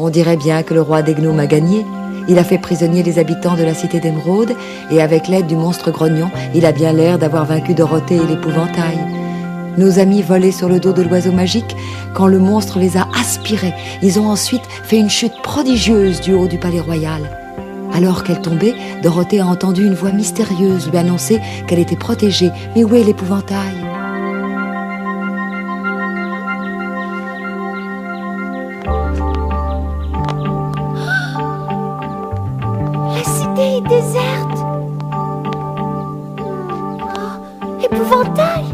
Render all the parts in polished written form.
On dirait bien que le roi des gnomes a gagné. Il a fait prisonnier les habitants de la cité d'Émeraude et avec l'aide du monstre grognon, il a bien l'air d'avoir vaincu Dorothée et l'épouvantail. Nos amis volaient sur le dos de l'oiseau magique quand le monstre les a aspirés. Ils ont ensuite fait une chute prodigieuse du haut du palais royal. Alors qu'elle tombait, Dorothée a entendu une voix mystérieuse lui annoncer qu'elle était protégée. Mais où est l'épouvantail ? La cité est déserte. Oh, épouvantail.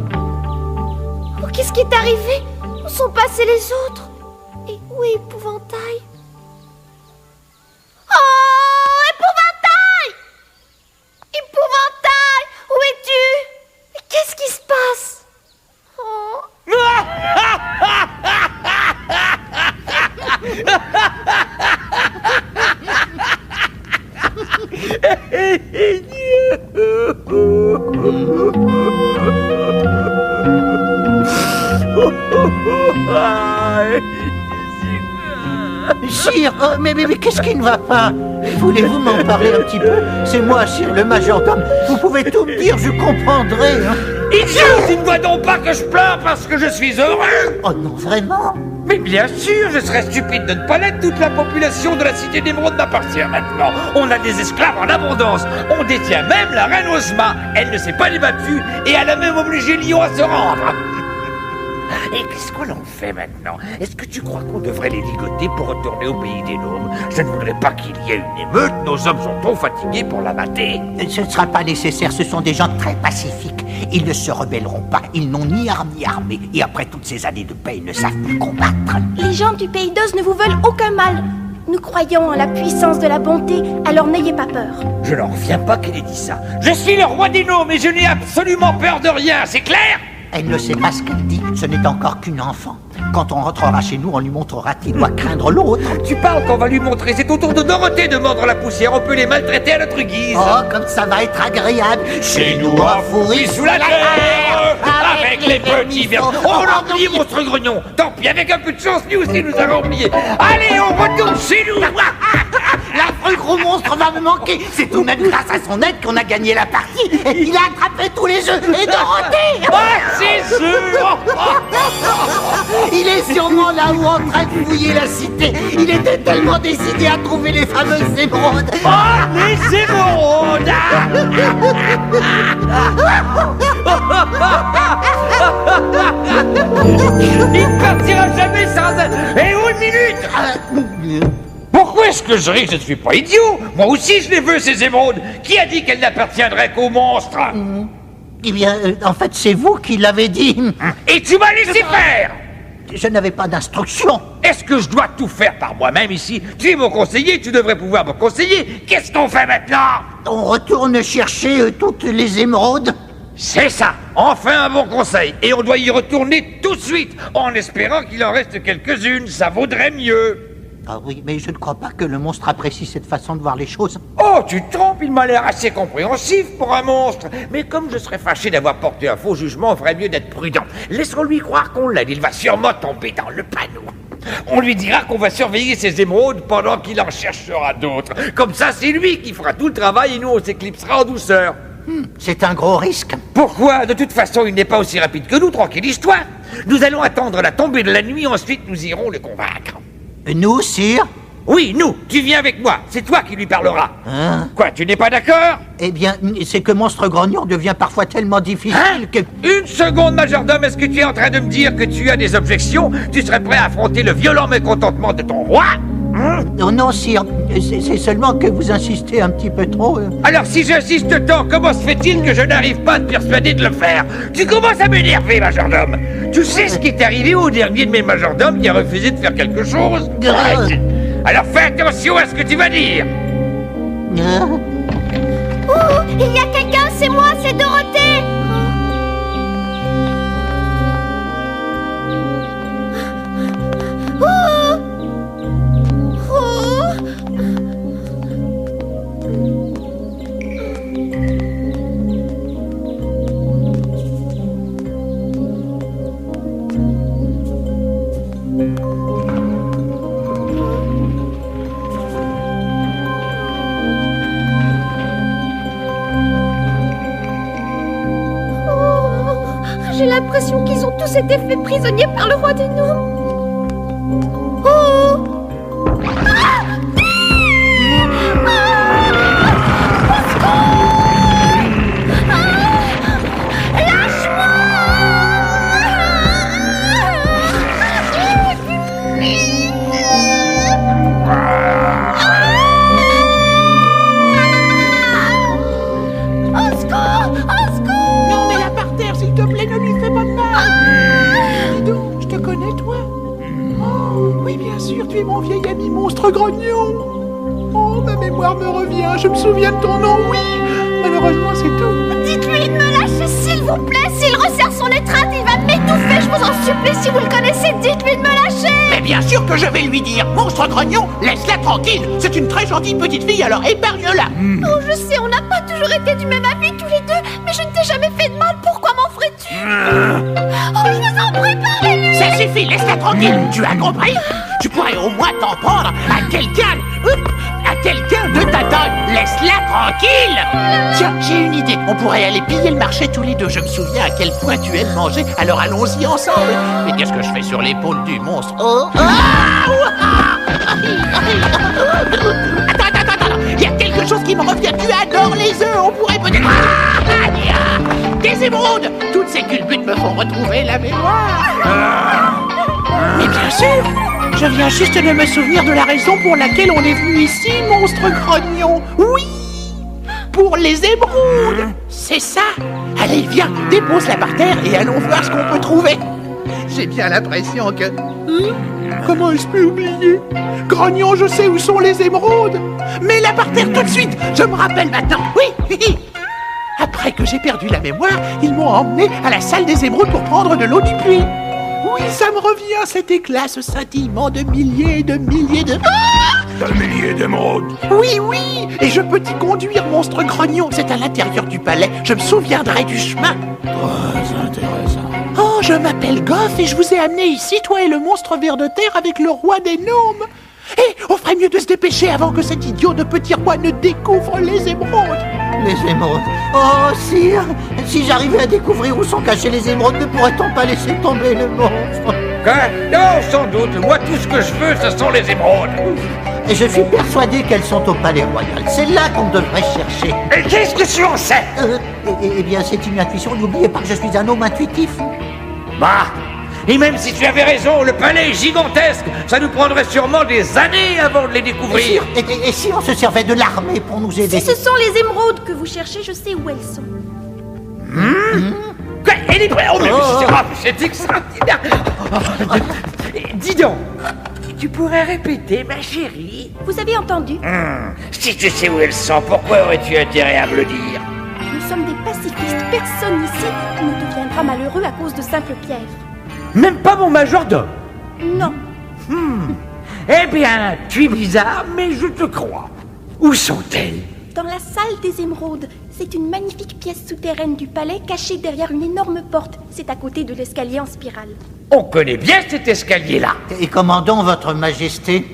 Oh, qu'est-ce qui est arrivé? Où sont passés les autres? Et où est épouvantail? Oh, épouvantail! Épouvantail, où es-tu? Mais qu'est-ce qui se passe? Oh. Sire, mais qu'est-ce qui ne va pas? Voulez-vous m'en parler un petit peu? C'est moi, sire, le majordome. Vous pouvez tout me dire, je comprendrai. Hein. Idiot, tu ne vois donc pas que je pleure parce que je suis heureux? Oh non, vraiment? Mais bien sûr, je serais stupide de ne pas l'être. Toute la population de la cité d'Émeraude m'appartient maintenant. On a des esclaves en abondance. On détient même la reine Ozma. Elle ne s'est pas débattue et elle a même obligé Lyon à se rendre. Et qu'est-ce qu'on en fait maintenant? Est-ce que tu crois qu'on devrait les ligoter pour retourner au pays des gnomes? Je ne voudrais pas qu'il y ait une émeute. Nos hommes sont trop fatigués pour la mater. Ce ne sera pas nécessaire, ce sont des gens très pacifiques. Ils ne se rebelleront pas, ils n'ont ni armes ni armée. Et après toutes ces années de paix, ils ne savent plus combattre. Les gens du pays d'Oz ne vous veulent aucun mal. Nous croyons en la puissance de la bonté, alors n'ayez pas peur. Je n'en reviens pas qu'elle ait dit ça. Je suis le roi des gnomes et je n'ai absolument peur de rien, c'est clair? Elle ne sait pas ce qu'elle dit, ce n'est encore qu'une enfant. Quand on rentrera chez nous, on lui montrera qu'il doit craindre l'autre. Tu parles qu'on va lui montrer, c'est au tour de Dorothée de mordre la poussière, on peut les maltraiter à notre guise. Oh, comme ça va être agréable. Chez nous, enfourris sous la terre, avec les petits verres. On l'a oublié, monstre grognon. Tant pis, avec un peu de chance, lui aussi nous avons oublié. Allez, on retourne chez nous. L'affreux gros monstre va me manquer. C'est tout de même grâce à son aide qu'on a gagné la partie. Il a attrapé tous les œufs. Et Dorothée! C'est sûr. Il est sûrement là-haut en train de fouiller la cité. Il était tellement décidé à trouver les fameuses émeraudes. Oh, les émeraudes! Il ne partira jamais sans elle. Et une minute! Pourquoi est-ce que je ris? Je ne suis pas idiot. Moi aussi je les veux, ces émeraudes. Qui a dit qu'elles n'appartiendraient qu'aux monstres? Eh bien, en fait, c'est vous qui l'avez dit. Et tu m'as laissé faire! Je n'avais pas d'instruction. Est-ce que je dois tout faire par moi-même ici? Tu es mon conseiller, tu devrais pouvoir me conseiller. Qu'est-ce qu'on fait maintenant? On retourne chercher toutes les émeraudes. C'est ça, enfin un bon conseil. Et on doit y retourner tout de suite, en espérant qu'il en reste quelques-unes, ça vaudrait mieux. Ah oui, mais je ne crois pas que le monstre apprécie cette façon de voir les choses. Oh, tu te trompes, il m'a l'air assez compréhensif pour un monstre. Mais comme je serais fâché d'avoir porté un faux jugement, on ferait mieux d'être prudent. Laissons-lui croire qu'on l'aide, il va sûrement tomber dans le panneau. On lui dira qu'on va surveiller ses émeraudes pendant qu'il en cherchera d'autres. Comme ça, c'est lui qui fera tout le travail et nous, on s'éclipsera en douceur. C'est un gros risque. Pourquoi? De toute façon, il n'est pas aussi rapide que nous, tranquillise-toi. Nous allons attendre la tombée de la nuit, ensuite nous irons le convaincre. Nous, sire? Oui, nous, tu viens avec moi, c'est toi qui lui parleras. Hein? Quoi, tu n'es pas d'accord? Eh bien, c'est que Monstre Grognon devient parfois tellement difficile que... Une seconde, majordome, est-ce que tu es en train de me dire que tu as des objections? Tu serais prêt à affronter le violent mécontentement de ton roi? Oh non, sire, c'est seulement que vous insistez un petit peu trop. Alors si j'insiste tant, comment se fait-il que je n'arrive pas à te persuader de le faire? Tu commences à m'énerver, majordome. Tu sais ce qui est arrivé au dernier de mes majordomes qui a refusé de faire quelque chose? Alors fais attention à ce que tu vas dire. Oh, il y a quelqu'un, c'est moi, c'est Dorothée. Oh. Oh. s'était fait prisonnier par le roi des gnomes. Oh! Tu es mon vieil ami monstre grognon. Oh, ma mémoire me revient, je me souviens de ton nom, oui. Malheureusement, c'est tout. Dites-lui de me lâcher, s'il vous plaît. S'il resserre son étreinte, il va m'étouffer. Je vous en supplie, si vous le connaissez, dites-lui de me lâcher. Mais bien sûr que je vais lui dire. Monstre grognon, laisse-la tranquille. C'est une très gentille petite fille, alors épargne-la. Oh, je sais, on n'a pas toujours été du même avis tous les deux, mais je ne t'ai jamais fait de mal. Pourquoi m'en ferais-tu? Oh, je vous en prie, parlez-lui. Ça suffit, laisse-la tranquille. Tu as compris? Tu pourrais au moins t'en prendre à quelqu'un de ta taille. Laisse-la tranquille. Tiens, j'ai une idée. On pourrait aller piller le marché tous les deux. Je me souviens à quel point tu aimes manger. Alors allons-y ensemble. Mais qu'est-ce que je fais sur l'épaule du monstre? Oh, Attends. Il y a quelque chose qui me revient. Tu adores les œufs. On pourrait peut-être... Des émeraudes. Toutes ces culbutes me font retrouver la mémoire. Mais bien sûr. Je viens juste de me souvenir de la raison pour laquelle on est venu ici, monstre grognon. Oui, pour les émeraudes. C'est ça. Allez, viens, dépose-la par terre et allons voir ce qu'on peut trouver. J'ai bien l'impression que... Comment ai-je pu oublier? Grognon, je sais où sont les émeraudes. Mets-la par terre tout de suite. Je me rappelle maintenant. Oui. Après que j'ai perdu la mémoire, ils m'ont emmené à la salle des émeraudes pour prendre de l'eau du puits. Oui, ça me revient, cet éclat, ce scintillement de milliers et de milliers de... Un millier d'émeraudes. Oui, et je peux t'y conduire, monstre grognon. C'est à l'intérieur du palais, je me souviendrai du chemin. Très intéressant. Oh, je m'appelle Goff et je vous ai amené ici, toi et le monstre ver de terre, avec le roi des gnomes. Et on ferait mieux de se dépêcher avant que cet idiot de petit roi ne découvre les émeraudes. Les émeraudes. Oh, sire, si j'arrivais à découvrir où sont cachées les émeraudes, ne pourrait-on pas laisser tomber le monstre? Quoi? Non, sans doute. Moi, tout ce que je veux, ce sont les émeraudes. Et je suis persuadé qu'elles sont au palais royal. C'est là qu'on devrait chercher. Et qu'est-ce que tu en sais? Eh bien, c'est une intuition. N'oubliez pas que je suis un homme intuitif. Bah, et même si tu avais raison, le palais est gigantesque. Ça nous prendrait sûrement des années avant de les découvrir. Et si on se servait de l'armée pour nous aider? Si ce sont les émeraudes que vous cherchez, je sais où elles sont. Quoi? Elle est prête? Oh, mais c'est extraordinaire. Dis donc, tu pourrais répéter, ma chérie? Vous avez entendu? Si tu sais où elles sont, pourquoi aurais-tu intérêt à me le dire? Nous sommes des pacifistes. Personne ici ne deviendra malheureux à cause de simples pierres. Même pas mon majordome? Non. Eh bien, tu es bizarre, mais je te crois. Où sont-elles? Dans la salle des émeraudes. C'est une magnifique pièce souterraine du palais cachée derrière une énorme porte. C'est à côté de l'escalier en spirale. On connaît bien cet escalier-là. Et commandons votre majesté.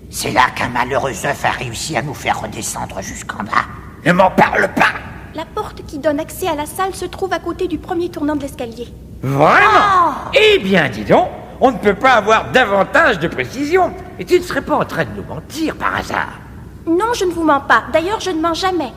C'est là qu'un malheureux œuf a réussi à nous faire redescendre jusqu'en bas. Ne m'en parle pas. La porte qui donne accès à la salle se trouve à côté du premier tournant de l'escalier. Vraiment? Eh bien, dis donc, on ne peut pas avoir davantage de précision. Et tu ne serais pas en train de nous mentir par hasard? Non, je ne vous mens pas. D'ailleurs, je ne mens jamais.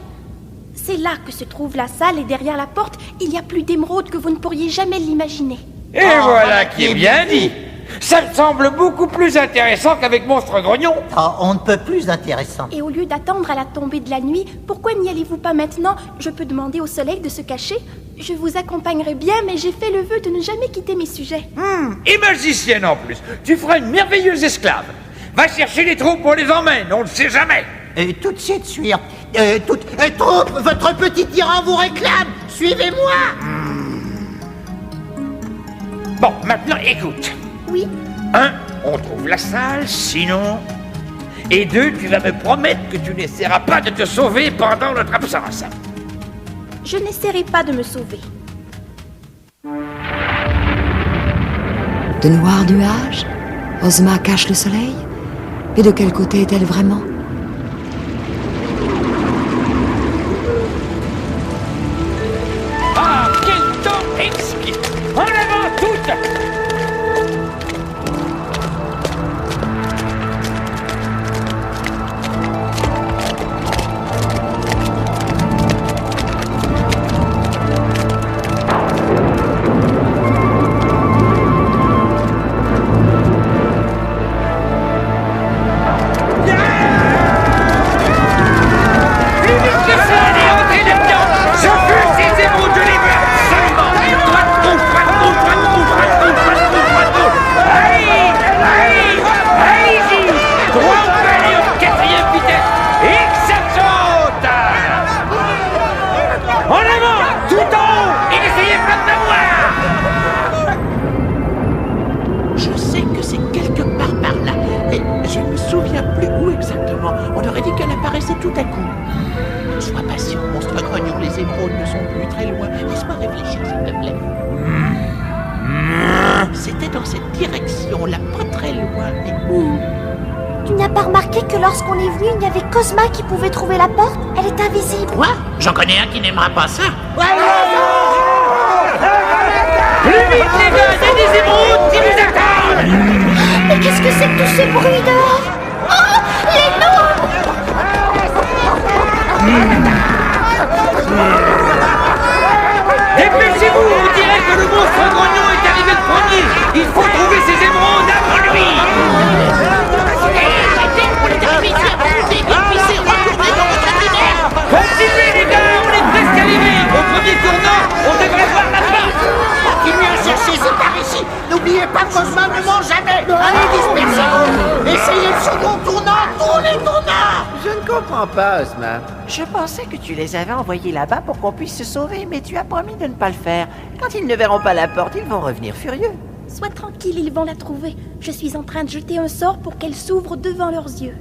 C'est là que se trouve la salle et derrière la porte, il y a plus d'émeraudes que vous ne pourriez jamais l'imaginer. Et voilà qui est bien dit. Ça me semble beaucoup plus intéressant qu'avec Monstre Grognon. Oh, on ne peut plus intéressant. Et au lieu d'attendre à la tombée de la nuit, pourquoi n'y allez-vous pas maintenant? Je peux demander au soleil de se cacher. Je vous accompagnerai bien, mais j'ai fait le vœu de ne jamais quitter mes sujets. Et magicienne en plus. Tu feras une merveilleuse esclave. Va chercher les troupes, on les emmène, on ne sait jamais. Tout de suite, suivre. Troupe, votre petit tyran vous réclame. Suivez-moi. Bon, maintenant écoute. Oui. 1, on trouve la salle, sinon... Et 2, tu vas me promettre que tu n'essaieras pas de te sauver pendant notre absence. Je n'essaierai pas de me sauver. De noirs nuages, Ozma cache le soleil. Et de quel côté est-elle vraiment? Ah, quel temps exquis! En avant toutes! c'est quelque part par là. Mais je ne me souviens plus où exactement. On aurait dit qu'elle apparaissait tout à coup. Sois patient, monstre grognon, les émeraudes ne sont plus très loin. Laisse-moi réfléchir, s'il te plaît. C'était dans cette direction, là, pas très loin, mais où? Tu n'as pas remarqué que lorsqu'on est venu, il n'y avait qu'Ozma qui pouvait trouver la porte? Elle est invisible. Quoi? J'en connais un qui n'aimera pas ça. Plus vite, les gars, il y a des émeraudes qui nous attendent! Mais qu'est-ce que c'est que tous ces bruits dehors? Oh, les gnomes! Dépêchez-vous, on dirait que le monstre grognon est arrivé le premier. Il faut trouver ces émeraudes avant lui. Continuez les gars, on est presque arrivés. Au premier tournant, on devrait voir la porte. Continuez à chercher, c'est par ici. N'oubliez pas qu'Ozma ne ment jamais. Allez, dispersez-vous. Essayez le second tournant, tous les tournants. Je ne comprends pas, Ozma. Je pensais que tu les avais envoyés là-bas pour qu'on puisse se sauver, mais tu as promis de ne pas le faire. Quand ils ne verront pas la porte, ils vont revenir furieux. Sois tranquille, ils vont la trouver. Je suis en train de jeter un sort pour qu'elle s'ouvre devant leurs yeux.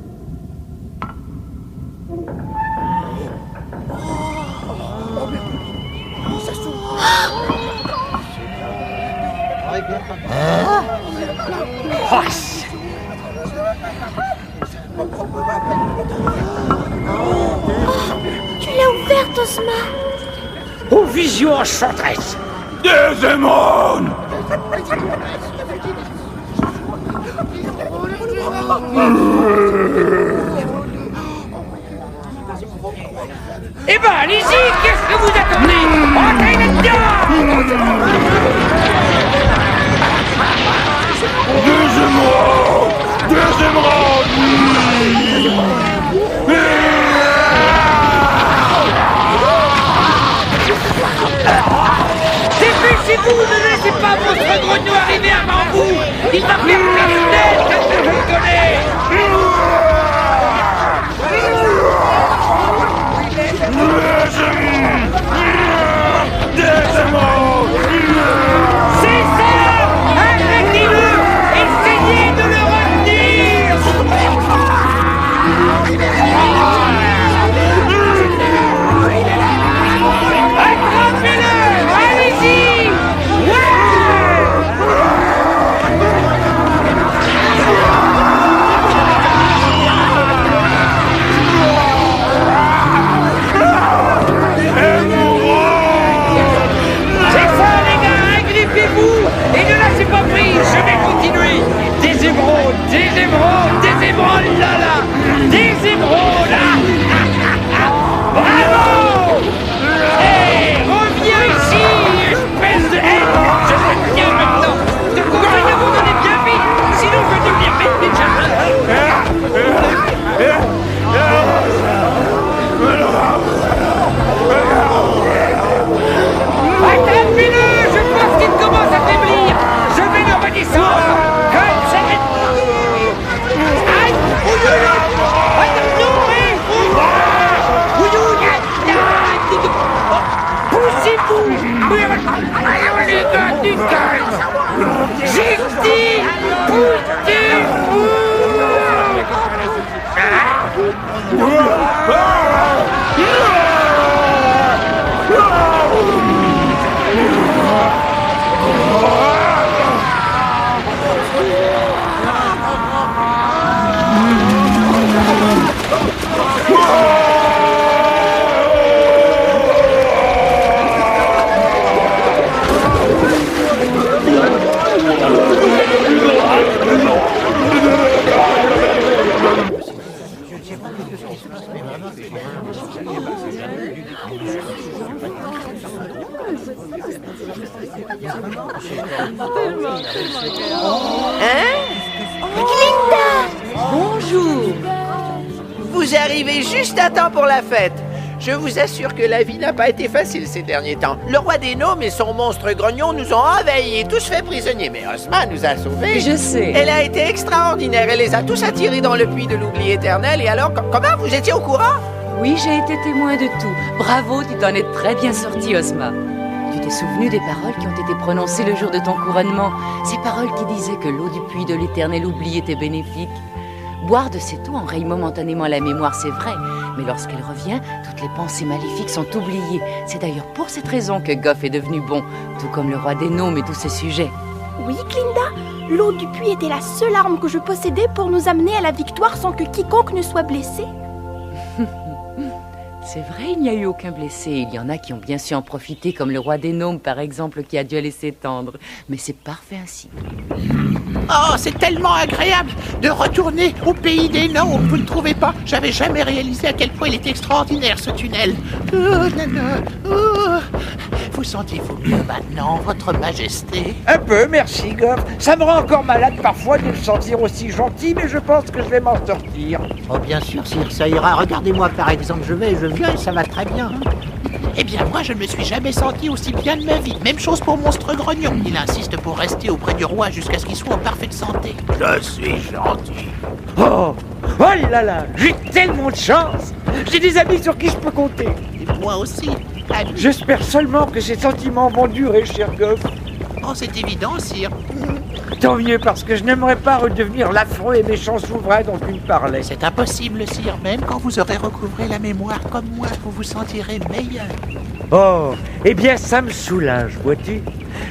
Tu l'as ouverte, Ozma. Aux visions enchanteresses. Des émeraudes! Eh ben, allez-y, qu'est-ce que vous attendez? Entrez là-dedans! Des émeraudes! Des émeraudes! Dépêchez-vous, ne laissez pas monstre grognon arriver avant vous. Il va faire plein de tête, qu'est-ce que je vous connais? C'est ça! Arrêtez-le! Essayez de le retenir! Attrapez-le! Allez-y! C'est ça, les gars! Agrippez-vous! Et ne lâchez pas prise! Je vais continuer! Des émeraudes! Des émeraudes! Des émeraudes là là! Des émeraudes là! Bravo! Hey! Reviens ici! Espèce de... Hey! Je vais bien maintenant! Je te conseille de vous donner bien vite! Sinon je vais devenir bête déjà! Attrapez-le! Je pense qu'il commence à faiblir! Je vais le redescendre! Comme ça! Aïe! Attention! Poussez-vous! Les gars du calme! J'ai dit! Poussez-vous! Bonjour. Vous arrivez juste à temps pour la fête. Je vous assure que la vie n'a pas été facile ces derniers temps. Le roi des gnomes et son monstre grognon nous ont envahis et tous fait prisonniers. Mais Ozma nous a sauvés. Je sais. Elle a été extraordinaire. Elle les a tous attirés dans le puits de l'oubli éternel. Et alors, comment vous étiez au courant? Oui, j'ai été témoin de tout. Bravo, tu t'en es très bien sorti, Ozma. Tu t'es souvenu des paroles qui ont été prononcées le jour de ton couronnement? Ces paroles qui disaient que l'eau du puits de l'Éternel oubli était bénéfique. Boire de cette eau enraye momentanément la mémoire, c'est vrai, mais lorsqu'elle revient, toutes les pensées maléfiques sont oubliées. C'est d'ailleurs pour cette raison que Goff est devenu bon, tout comme le roi des gnomes et tous ses sujets. Oui, Glinda, l'eau du puits était la seule arme que je possédais pour nous amener à la victoire sans que quiconque ne soit blessé. C'est vrai, il n'y a eu aucun blessé. Il y en a qui ont bien su en profiter, comme le roi des gnomes, par exemple, qui a dû aller s'étendre. Mais c'est parfait ainsi. Oh, c'est tellement agréable de retourner au pays des gnomes, vous ne trouvez pas? J'avais jamais réalisé à quel point il était extraordinaire, ce tunnel. Vous sentez-vous mieux maintenant, votre majesté? Un peu, merci, Goff. Ça me rend encore malade parfois de me sentir aussi gentil, mais je pense que je vais m'en sortir. Oh, bien sûr, sire, ça ira. Regardez-moi, par exemple, je viens et ça va très bien. Eh bien, moi, je ne me suis jamais senti aussi bien de ma vie. Même chose pour Monstre Grognon. Il insiste pour rester auprès du roi jusqu'à ce qu'il soit en parfaite santé. Je suis gentil. Oh là là, j'ai tellement de chance. J'ai des amis sur qui je peux compter. Et moi aussi. Ami. J'espère seulement que ces sentiments vont durer, cher Goff. Oh, c'est évident, sire. Tant mieux, parce que je n'aimerais pas redevenir l'affreux et méchant souverain dont tu me parlais. C'est impossible, sire. Même quand vous aurez recouvré la mémoire comme moi, vous vous sentirez meilleur. Oh, eh bien, ça me soulage, vois-tu?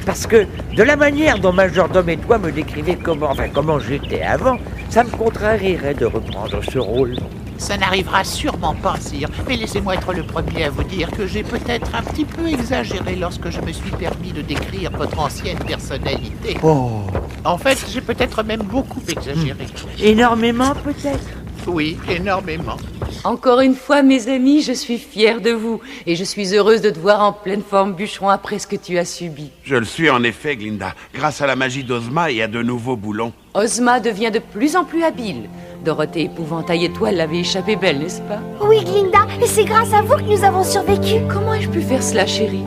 Parce que, de la manière dont majordome et toi me décrivaient comment j'étais avant, ça me contrarierait de reprendre ce rôle. Ça n'arrivera sûrement pas, sire. Mais laissez-moi être le premier à vous dire que j'ai peut-être un petit peu exagéré lorsque je me suis permis de décrire votre ancienne personnalité. Oh. En fait, j'ai peut-être même beaucoup exagéré. Énormément, peut-être? Oui, énormément. Encore une fois, mes amis, je suis fière de vous. Et je suis heureuse de te voir en pleine forme, Bûcheron, après ce que tu as subi. Je le suis en effet, Glinda. Grâce à la magie d'Ozma et à de nouveaux boulons. Ozma devient de plus en plus habile. Dorothée Épouvantail et toi l'avez échappé belle, n'est-ce pas? Oui, Glinda, et c'est grâce à vous que nous avons survécu. Comment ai-je pu faire cela, chérie?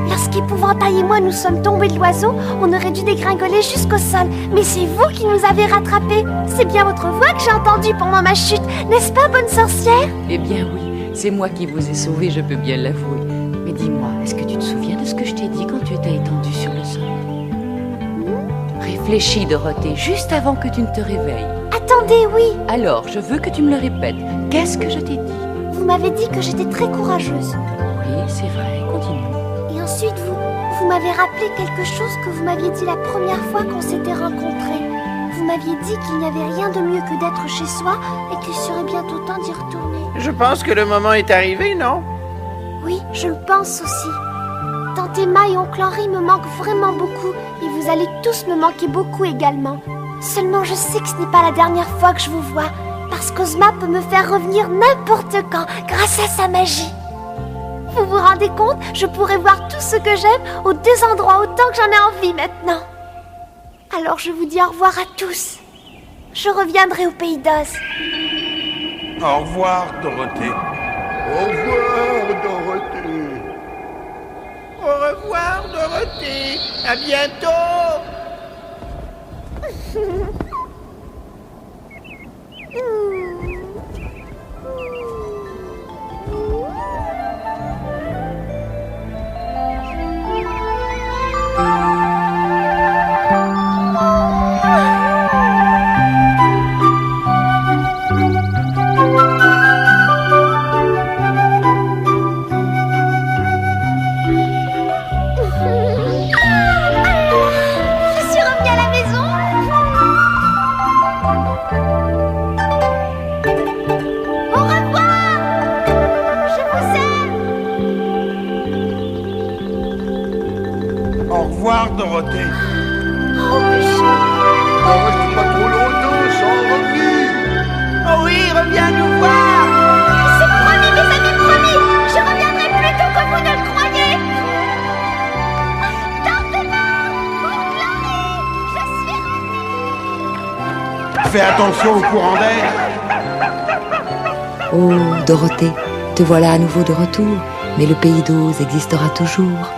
Lorsqu'Épouvantail et moi nous sommes tombés de l'oiseau, on aurait dû dégringoler jusqu'au sol. Mais c'est vous qui nous avez rattrapés. C'est bien votre voix que j'ai entendue pendant ma chute, n'est-ce pas, bonne sorcière? Eh bien oui, c'est moi qui vous ai sauvés, je peux bien l'avouer. Mais dis-moi, est-ce que tu te souviens de ce que je t'ai dit quand tu étais étendue sur le sol? Réfléchis, Dorothée, juste avant que tu ne te réveilles. Attendez, oui. Alors, je veux que tu me le répètes. Qu'est-ce que je t'ai dit? Vous m'avez dit que j'étais très courageuse. Oui, c'est vrai, continue. Et ensuite, vous m'avez rappelé quelque chose que vous m'aviez dit la première fois qu'on s'était rencontrés. Vous m'aviez dit qu'il n'y avait rien de mieux que d'être chez soi et qu'il serait bientôt temps d'y retourner. Je pense que le moment est arrivé, non? Oui, je le pense aussi. Tante Emma et oncle Henri me manquent vraiment beaucoup et vous allez tous me manquer beaucoup également. Seulement je sais que ce n'est pas la dernière fois que je vous vois, parce qu'Ozma peut me faire revenir n'importe quand grâce à sa magie. Vous vous rendez compte? Je pourrais voir tout ce que j'aime aux deux endroits autant que j'en ai envie maintenant. Alors je vous dis au revoir à tous. Je reviendrai au pays d'Oz. Au revoir, Dorothée. Au revoir, Dorothée. Au revoir, Dorothée. À bientôt. Dorothée. Oh, péché. Reste pas trop longtemps sans revenir. Oh oui, reviens nous voir. C'est promis, mes amis, promis. Je reviendrai plus tôt que vous ne le croyez. Tante Emma, oncle Henri, je suis revenue. Fais attention au courant d'air. Oh, Dorothée, te voilà à nouveau de retour, mais le pays d'Oz existera toujours.